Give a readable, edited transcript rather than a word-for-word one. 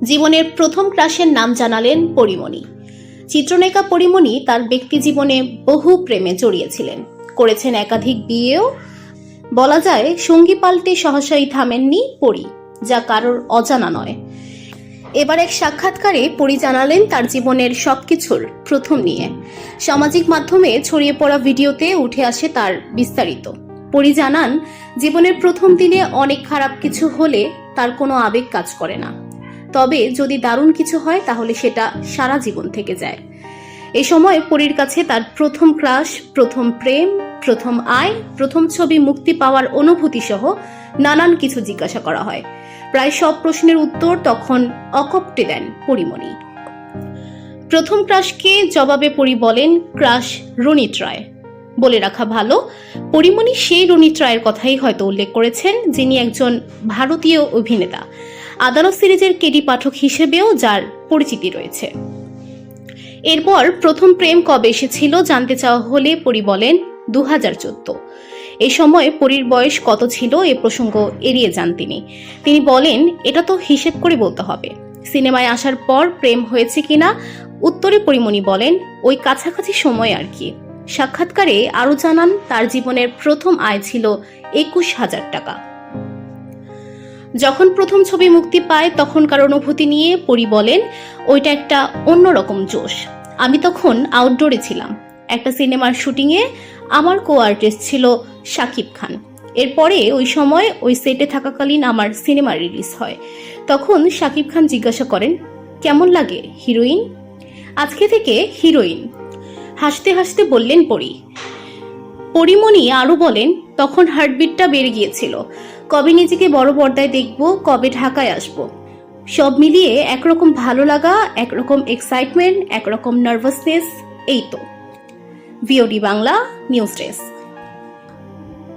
জীবনের প্রথম ক্রাশের নাম জানালেন পরীমণি। চিত্রনায়িকা পরীমণি তার ব্যক্তি জীবনে বহু প্রেমে জড়িয়েছিলেন, করেছেন একাধিক বিয়েও। বলা যায় সঙ্গী পাল্টে সহসাই থামেননি পরী, যা কারোর অজানা নয়। এবার এক সাক্ষাৎকারে পরী জানালেন তার জীবনের সবকিছুর প্রথম নিয়ে। সামাজিক মাধ্যমে ছড়িয়ে পড়া ভিডিওতে উঠে আসে তার বিস্তারিত। পরী জানান, জীবনের প্রথম দিনে অনেক খারাপ কিছু হলে তার কোনো আবেগ কাজ করে না, তবে যদি দারুণ কিছু হয় তাহলে সেটা সারা জীবন থেকে যায়। এ সময় পরীর কাছে তার প্রথম ক্রাশ, প্রথম প্রেম, প্রথম আয়, প্রথম ছবি মুক্তি পাওয়ার অনুভূতি সহ নানান কিছু জিজ্ঞাসা করা হয়। প্রায় সব প্রশ্নের উত্তর তখন অকপটে দেন পরীমণি। প্রথম ক্রাশকে জবাবে পরী বলেন, ক্রাশ রণিত রায়। বলে রাখা ভালো, পরীমণি সেই রণিত রায়ের কথাই হয়তো উল্লেখ করেছেন, যিনি একজন ভারতীয় অভিনেতা, আদালত সিরিজের কেডি পাঠক হিসেবেও যার পরিচিতি রয়েছে। এরপর প্রথম প্রেম কবে এসেছিল জানতে চাওয়া হলে পরী বলেন 2014। এই সময় পরীর বয়স কত ছিল এ প্রসঙ্গ এড়িয়ে যান তিনি। তিনি বলেন, এটা তো হিসেব করে বলতে হবে। সিনেমায় আসার পর প্রেম হয়েছে কিনা উত্তরে পরীমণি বলেন, ওই কাছাকাছি সময় আর কি। সাক্ষাৎকারে আরো জানান, তার জীবনের প্রথম আয় ছিল 21,000 টাকা। যখন প্রথম ছবি মুক্তি পায় তখনকার অনুভূতি নিয়ে পরী বলেন, ওইটা একটা অন্যরকম জোশ। আমি তখন আউটডোরে ছিলাম। একটা সিনেমার শুটিংয়ে আমার কো আর্টিস্ট ছিল শাকিব খান। এরপরে ওই সময় ওই সেটে থাকাকালীন আমার সিনেমা রিলিজ হয়। তখন শাকিব খান জিজ্ঞাসা করেন, কেমন লাগে হিরোইন? আজকে থেকে হিরোইন। হাসতে হাসতে বললেন পরী। পরীমণি আরো বলেন, তখন হার্টবিটটা বেড়ে গিয়েছিল। কবে নিজেকে বড় পর্দায় দেখব, কবে ঢাকায় আসব। সব মিলিয়ে একরকম ভালো লাগা, একরকম এক্সাইটমেন্ট, একরকম নার্ভাসনেস, এই তো। VOD Bangla news desk.